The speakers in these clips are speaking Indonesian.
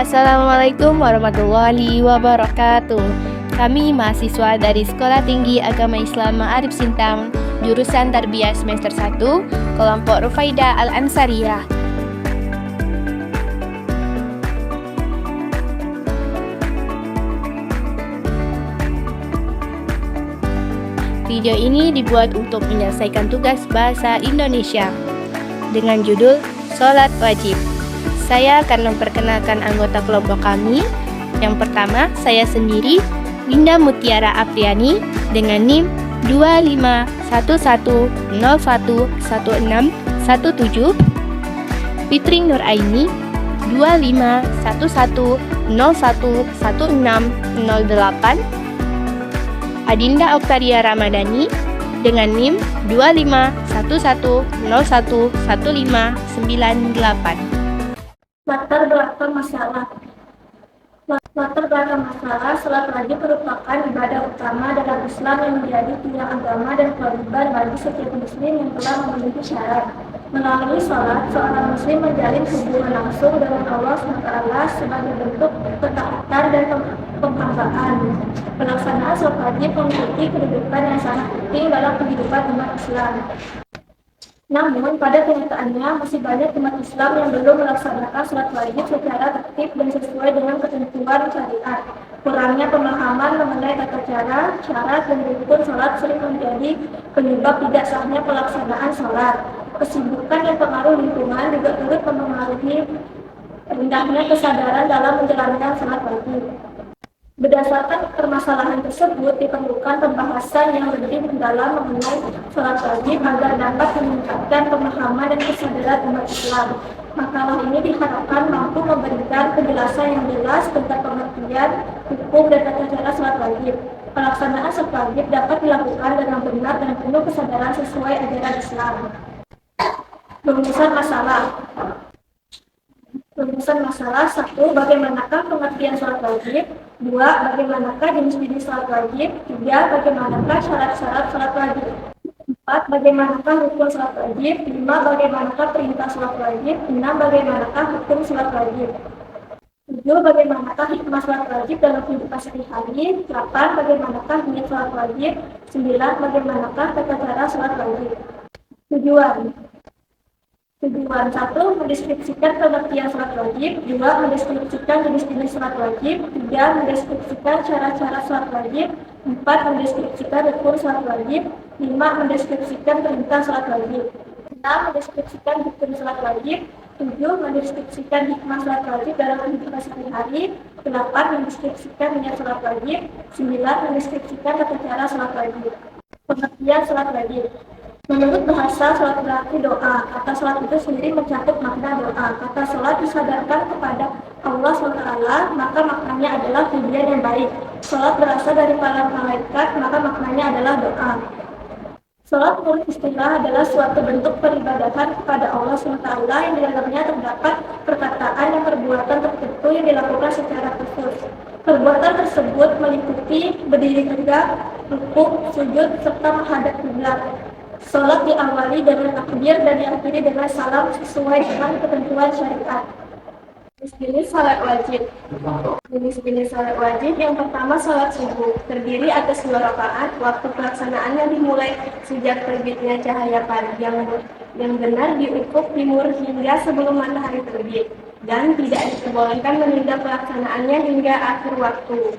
Assalamualaikum warahmatullahi wabarakatuh. Kami mahasiswa dari Sekolah Tinggi Agama Islam Ma'arif Sintang, jurusan Tarbiyah semester 1, kelompok Rufaidah Al-Ansariyah. Video ini dibuat untuk menyelesaikan tugas bahasa Indonesia dengan judul Sholat Wajib. Saya akan memperkenalkan anggota kelompok kami. Yang pertama, saya sendiri, Winda Mutiara Apriani, dengan NIM 2511011617, Fitri Nuraini 2511011608, Adinda Oktaria Ramadhani dengan NIM 2511011598. Latar belakang masalah. Salat wajib merupakan ibadah utama dalam Islam yang menjadi tiang agama dan kewajiban bagi setiap muslim yang telah memenuhi syarat. Melalui salat, seorang muslim menjalin hubungan langsung dengan Allah SWT sebagai bentuk ketaatan dan penghambaan. Pelaksanaan salat wajib memiliki kedudukan yang sangat penting dalam kehidupan umat Islam. Namun, pada kenyataannya masih banyak umat Islam yang belum melaksanakan sholat wajib secara tertib dan sesuai dengan ketentuan syariat. Kurangnya pemahaman mengenai tata cara, syarat, dan rukun sholat sering menjadi penyebab tidak sahnya pelaksanaan sholat. Kesibukan dan pengaruh lingkungan juga turut mempengaruhi rendahnya kesadaran dalam menjalankan sholat wajib. Berdasarkan permasalahan tersebut, diperlukan pembahasan yang lebih mendalam mengenai sholat wajib agar dapat meningkatkan pemahaman dan kesadaran umat Islam. Makalah ini diharapkan mampu memberikan penjelasan yang jelas tentang pengertian, hukum, dan tata cara sholat wajib. Pelaksanaan sholat wajib dapat dilakukan dengan benar dan penuh kesadaran sesuai ajaran Islam. Rumusan masalah. 1. Bagaimanakah pengertian sholat wajib? 2. Bagaimanakah jenis-jenis sholat wajib? 3. Bagaimanakah syarat-syarat sholat wajib? 4. Bagaimanakah rukun sholat wajib? 5. Bagaimanakah perintah sholat wajib? 6. Bagaimanakah hukum sholat wajib? 7. Bagaimanakah hikmah sholat wajib dalam kehidupan sehari-hari? 8. Bagaimanakah niat sholat wajib? 9. Bagaimanakah tata cara sholat wajib? Tujuan 1. Mendeskripsikan pengertian sholat wajib. 2. Mendeskripsikan jenis-jenis sholat wajib. 3. Mendeskripsikan cara-cara sholat wajib. 4. Mendeskripsikan rukun sholat wajib. 5. Mendeskripsikan perintah sholat wajib. 6. Mendeskripsikan hukum sholat wajib. 7. Mendeskripsikan hikmah sholat wajib dalam kehidupan sehari-hari. 8. Mendeskripsikan niat sholat wajib. 9. Mendeskripsikan tata cara sholat wajib. Pengertian sholat wajib. Menurut bahasa, sholat berarti doa. Kata sholat itu sendiri mencakup makna doa. Kata sholat disadarkan kepada Allah SWT, maka maknanya adalah pujian yang baik. Sholat berasal dari para malaikat, maka maknanya adalah doa. Sholat menurut istilah adalah suatu bentuk peribadahan kepada Allah SWT yang di dalamnya terdapat perkataan dan perbuatan tertentu yang dilakukan secara khusus. Perbuatan tersebut meliputi berdiri tegak, rukuk, sujud, serta menghadap kiblat. Sholat diawali dengan takbir dan diakhiri dengan salam sesuai dengan ketentuan syariat. Jenis sholat wajib. Jenis sholat wajib yang pertama sholat subuh, terdiri atas 2 rakaat. Waktu pelaksanaannya dimulai sejak terbitnya cahaya pagi yang benar di ufuk timur hingga sebelum matahari terbit, dan tidak diperbolehkan menunda pelaksanaannya hingga akhir waktu.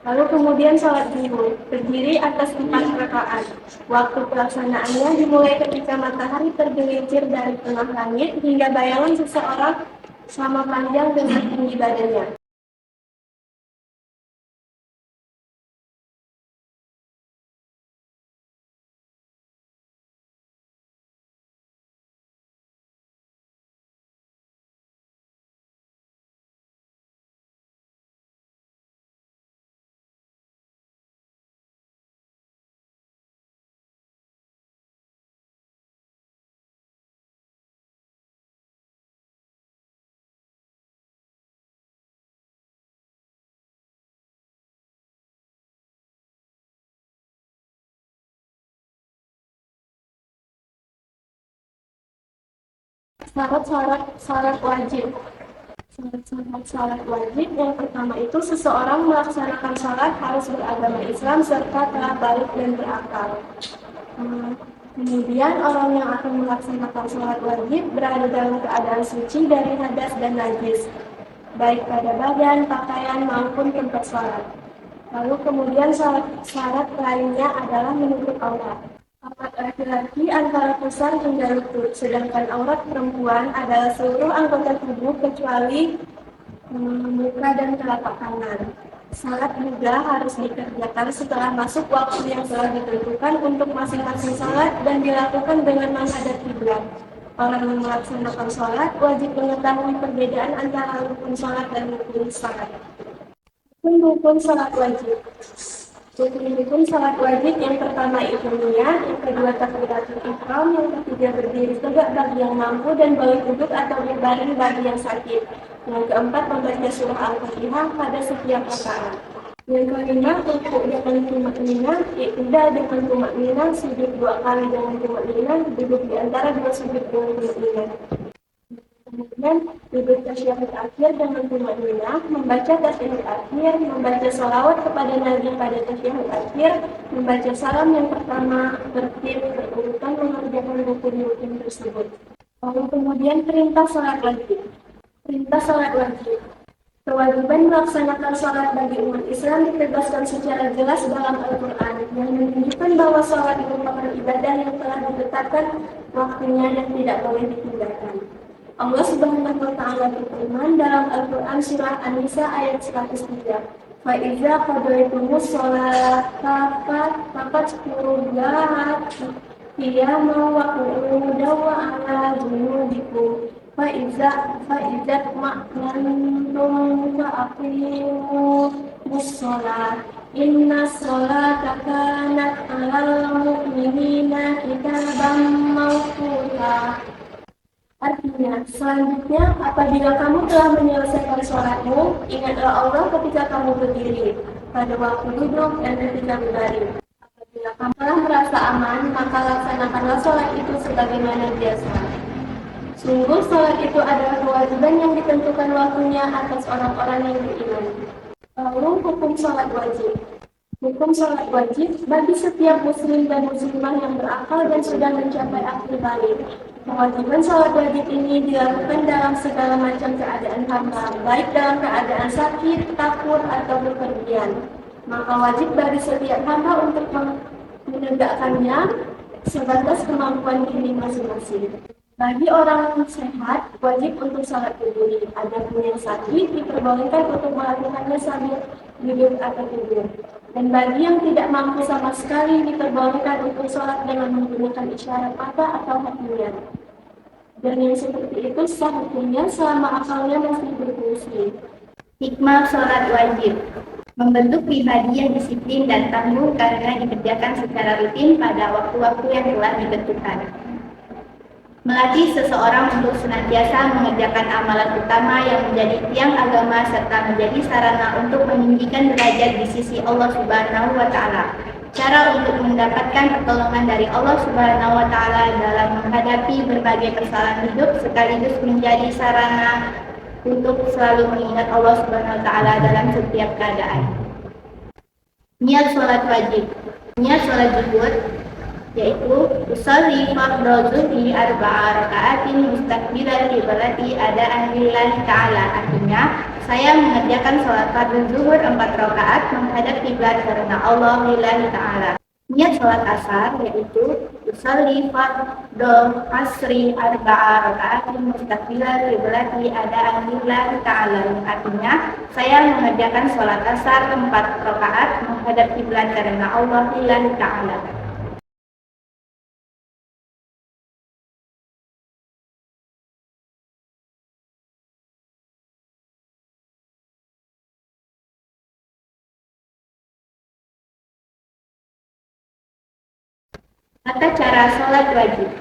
Lalu kemudian sholat zuhur, terdiri atas 4 rakaat. Waktu pelaksanaannya dimulai ketika matahari tergelincir dari tengah langit hingga bayangan seseorang sama panjang dan tinggi badannya. Syarat wajib. Syarat-syarat salat wajib yang pertama itu seseorang melaksanakan salat harus beragama Islam serta telah balik dan berakal. Kemudian orang yang akan melaksanakan salat wajib berada dalam keadaan suci dari hadas dan najis, baik pada badan, pakaian maupun tempat salat. Lalu kemudian syarat lainnya adalah menutup aurat. Aurat laki-laki antara pusar hingga lutut, sedangkan aurat perempuan adalah seluruh anggota tubuh kecuali muka dan telapak tangan. Salat juga harus dikerjakan setelah masuk waktu yang telah ditentukan untuk masing-masing salat dan dilakukan dengan menghadap kiblat. Orang yang melaksanakan salat wajib mengetahui perbedaan antara rukun salat dan rukun salat. Rukun salat wajib. Rukun salat wajib yang pertama itu niat, yang kedua takbiratul ihram, yang ketiga berdiri tegak bagi yang mampu dan boleh duduk atau berbaring bagi yang sakit. Yang keempat membaca surah Al-Fatihah pada setiap rakaat. Yang kelima rukuk dengan tumakninah, iktidal dengan tumakninah, sujud 2 kali dengan tumakninah, duduk di antara 2 sujud dengan tumakninah. Kemudian duduk tasyahud akhir dengan tumakninah, membaca tasyahud akhir, membaca sholawat kepada Nabi pada tasyahud akhir, membaca salam yang pertama tertib berurutan mengerjakan rukun-rukun tersebut. Lalu kemudian perintah salat wajib. Perintah salat wajib. Kewajiban melaksanakan salat bagi umat Islam ditegaskan secara jelas dalam Al-Quran yang menunjukkan bahwa salat merupakan ibadah yang telah ditetapkan waktunya dan tidak boleh ditinggalkan. Allah Subhanahu wa Ta'ala berfirman dalam Al-Quran surah An-Nisa ayat 103. Fa-iza qadaytumus sholata fadhkurullaha qiyaman wa qu'udan wa 'ala junubikum. Fa-iza ma'nantum fa'aqimus sholat. Inna sholata kanat 'alal mu'minina kitaban mawquta. Artinya, selanjutnya, apabila kamu telah menyelesaikan sholatmu, ingatlah Allah ketika kamu berdiri, pada waktu duduk, dan ketika berbaring. Apabila kamu telah merasa aman, maka laksanakanlah sholat itu sebagaimana biasa. Sungguh, sholat itu adalah kewajiban yang ditentukan waktunya atas orang-orang yang beriman. Lalu, hukum sholat wajib. Hukum sholat wajib bagi setiap muslim dan muslimah yang berakal dan sudah mencapai akhir balik. Kewajiban sholat wajib ini dilakukan dalam segala macam keadaan hamba, baik dalam keadaan sakit, takut, atau bepergian. Maka wajib bagi setiap hamba untuk menegakkannya sebatas kemampuan diri masing-masing. Bagi orang sehat, wajib untuk sholat berdiri. Adapun yang sakit, diperbolehkan untuk melakukannya sambil duduk atau tidur. Dan bagi yang tidak mampu sama sekali, diperbolehkan untuk sholat dengan menggunakan isyarat mata atau hatinya. Dan yang seperti itu sah hukumnya selama akalnya masih berfungsi. Hikmah sholat wajib. Membentuk pribadi yang disiplin dan tangguh karena dikerjakan secara rutin pada waktu-waktu yang telah ditentukan. Melatih seseorang untuk senantiasa mengerjakan amalan utama yang menjadi tiang agama serta menjadi sarana untuk meninggikan derajat di sisi Allah Subhanahu wa Ta'ala. Cara untuk mendapatkan pertolongan dari Allah Subhanahu wa Ta'ala dalam menghadapi berbagai persoalan hidup sekaligus menjadi sarana untuk selalu mengingat Allah Subhanahu wa Ta'ala dalam setiap keadaan. Niat sholat wajib. Niat sholat zuhur yaitu usolli fardhu zuhri arba'a raka'atin mustaqbilal qiblati adaan lillahi ta'ala. Artinya, saya mengerjakan sholat fardhu zuhur 4 rakaat menghadap kiblat karena Allah lillahi ta'ala. Niat sholat asar yaitu usolli fardhu asri arba'a raka'atin mustaqbilal qiblati adaan lillahi ta'ala. Artinya, saya mengerjakan sholat asar 4 rakaat menghadap kiblat karena Allah lillahi ta'ala. Tata cara sholat wajib.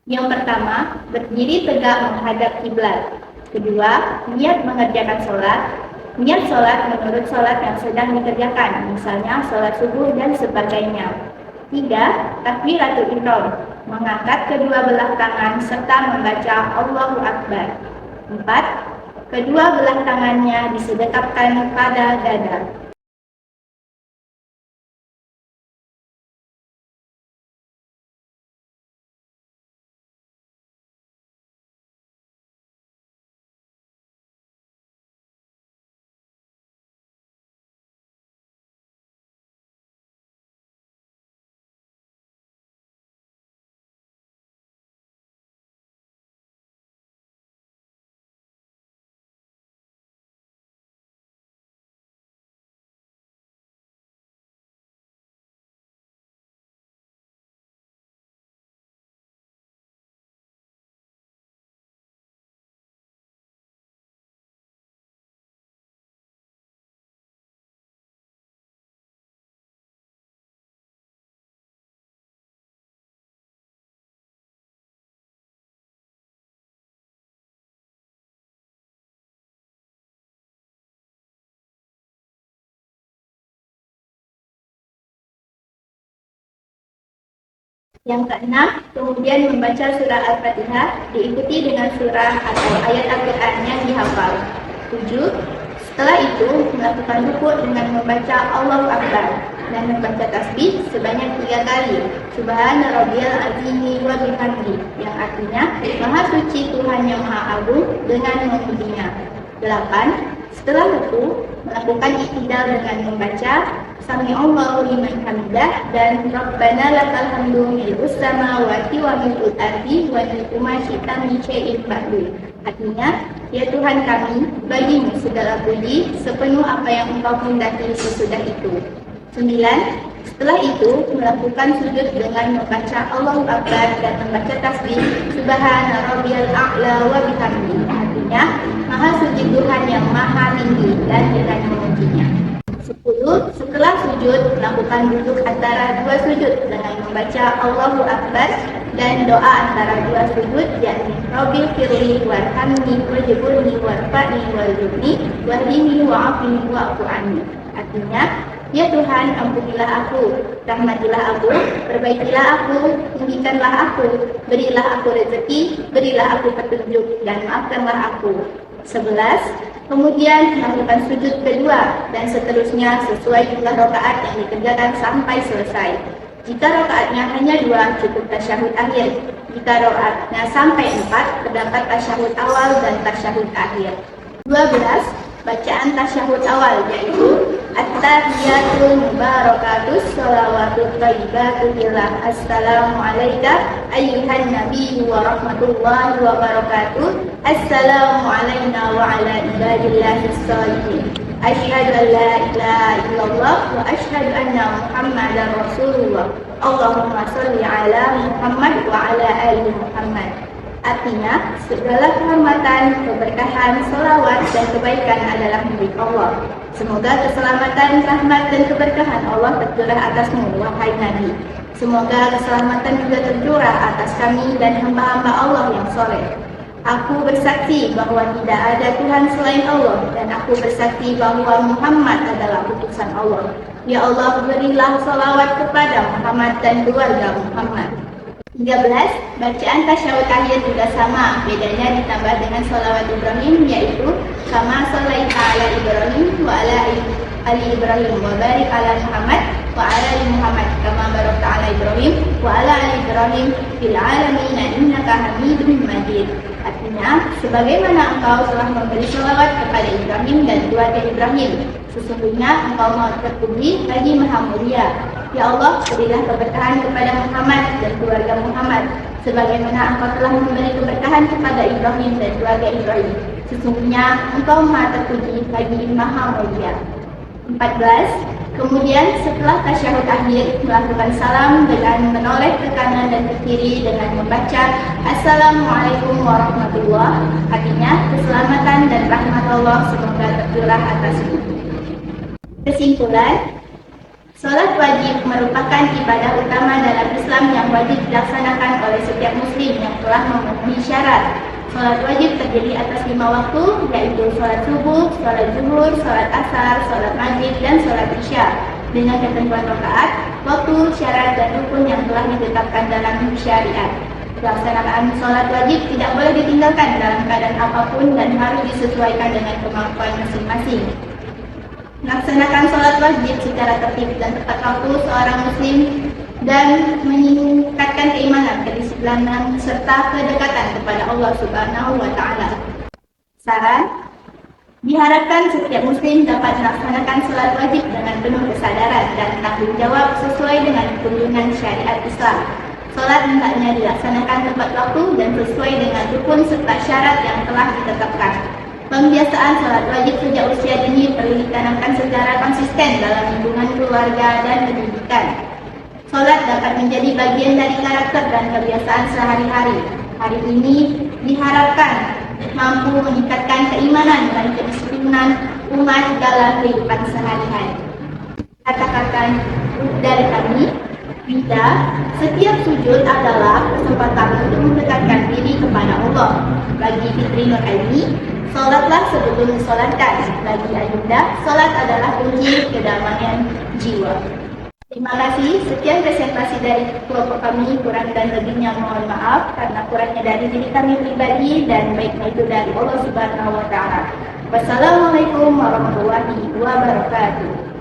Yang pertama, berdiri tegak menghadap kiblat. Kedua, niat mengerjakan sholat. Niat sholat menurut sholat yang sedang dikerjakan, misalnya sholat subuh dan sebagainya. 3. Takbiratul ihram, mengangkat kedua belah tangan serta membaca Allahu Akbar. 4. Kedua belah tangannya disedekapkan pada dada. Yang keenam, kemudian membaca surah Al-Fatihah diikuti dengan surah atau ayat Al-Quran yang dihafal. 7. Setelah itu, melakukan rukuk dengan membaca Allahu Akbar dan membaca tasbih sebanyak 3 kali. Subhana rabbiyal azimi wa bihamdi, yang artinya Maha Suci Tuhan yang Maha Agung dengan memujinya. 8. Setelah itu, melakukan i'tidal dengan membaca Sami'allahu liman hamidah dan Rabbana lakal hamdu mil'us samawati wa mil'ul ardi wa mil'u ma syi'ta min syai'in ba'du. Artinya, ya Tuhan kami, bagimu segala puji sepenuh apa yang Engkau kehendaki sesudah itu. 9. Setelah itu, melakukan sujud dengan membaca Allahu Akbar dan membaca tasbih Subhana rabbiyal a'la wa bihamdi. Artinya, Maha Suci Tuhan yang Maha Tinggi dan dengan memujinya. 10. Setelah sujud, melakukan duduk antara 2 sujud dengan membaca Allahu Akbar dan doa antara 2 sujud, yakni Rabbil firli warhamni wajburni warfa'ni warzuqni wahdini wa'afini wa'fu anni. Artinya, ya Tuhan, ampunilah aku, rahmatilah aku, perbaikilah aku, tinggikanlah aku, berilah aku rezeki, berilah aku petunjuk, dan maafkanlah aku. 11. Kemudian melakukan sujud kedua dan seterusnya sesuai jumlah rakaat yang dikerjakan sampai selesai. Jika rakaatnya hanya 2, cukup tasyahud akhir. Jika rakaatnya sampai 4, terdapat tasyahud awal dan tasyahud akhir. 12. Bacaan tasyahud awal yaitu At-tahiyatul mubarakatus sholawatut thayyibatu billah assalamu alayka ayyuhan nabiyyu wa rahmatullahi wa barakatuh assalamu alayna wa ala ibadillahis sholihin asyhadu an la ilaha illallah wa asyhadu anna muhammadar rasulullah Allahumma sholli ala Muhammad wa ala ali Muhammad. Artinya, segala kehormatan, keberkahan, selawat, dan kebaikan adalah milik Allah. Semoga keselamatan, rahmat, dan keberkahan Allah tercurah atasmu, wahai Nabi. Semoga keselamatan juga tercurah atas kami dan hamba-hamba Allah yang soleh. Aku bersaksi bahwa tidak ada Tuhan selain Allah, dan aku bersaksi bahwa Muhammad adalah utusan Allah. Ya Allah, berilah salawat kepada Muhammad dan keluarga Muhammad. 13. Bacaan tasyahud akhir juga sama, bedanya ditambah dengan sholawat Ibrahim, yaitu kama sholaita ala Ibrahim wa ala ali Ibrahim wa barik ala Muhammad wa ala ali Muhammad kama barakta ala Ibrahim wa ala ali Ibrahim fil alamin innaka Hamidum Majid. Artinya, sebagaimana engkau telah memberi sholawat kepada Ibrahim dan keluarga Ibrahim, sesungguhnya engkau maha terpuji lagi maha mulia. Ya Allah, berilah keberkahan kepada Muhammad dan keluarga Muhammad, sebagaimana engkau telah memberi keberkahan kepada Ibrahim dan keluarga Ibrahim. Sesungguhnya engkau maha terpuji lagi maha mulia. 14. Kemudian setelah tasyahud akhir, melakukan salam dengan menoleh ke kanan dan ke kiri dengan membaca Assalamualaikum warahmatullahi wabarakatuh. Artinya, keselamatan dan rahmat Allah semoga tercurah atasmu. Kesimpulan, sholat wajib merupakan ibadah utama dalam Islam yang wajib dilaksanakan oleh setiap muslim yang telah memenuhi syarat. Sholat wajib terdiri atas 5 waktu, yaitu sholat subuh, sholat zuhur, sholat asar, sholat maghrib, dan sholat isya. Dengan ketentuan rakaat, waktu, syarat, dan rukun yang telah ditetapkan dalam syariat. Pelaksanaan sholat wajib tidak boleh ditinggalkan dalam keadaan apapun dan harus disesuaikan dengan kemampuan masing-masing. Melaksanakan sholat wajib secara tertib dan tepat waktu seorang muslim dan meningkatkan keimanan, kedisiplinan, serta kedekatan kepada Allah Subhanahu wa Ta'ala. Saran, diharapkan setiap muslim dapat melaksanakan sholat wajib dengan penuh kesadaran dan tanggung jawab sesuai dengan tuntunan syariat Islam. Sholat hendaknya dilaksanakan tepat waktu dan sesuai dengan rukun serta syarat yang telah ditetapkan. Pembiasaan sholat wajib sejak usia dini perlu ditanamkan secara konsisten dalam lingkungan keluarga dan pendidikan. Sholat dapat menjadi bagian dari karakter dan kebiasaan sehari-hari. Hari ini diharapkan mampu meningkatkan keimanan dan kedisiplinan umat dalam kehidupan sehari-hari. Kata-kata dari kami, Bida, setiap sujud adalah kesempatan untuk mendekatkan diri kepada Allah. Bagi Fitri Nur Aini, sholatlah sebelum disolatkan. Bagi Ayunda, sholat adalah kunci kedamaian jiwa. Terima kasih. Sekian presentasi dari kelompok kami. Kurang dan lebihnya mohon maaf karena kurangnya dari diri kami pribadi dan baiknya itu dari Allah Subhanahu wa Ta'ala. Wassalamualaikum warahmatullahi wabarakatuh.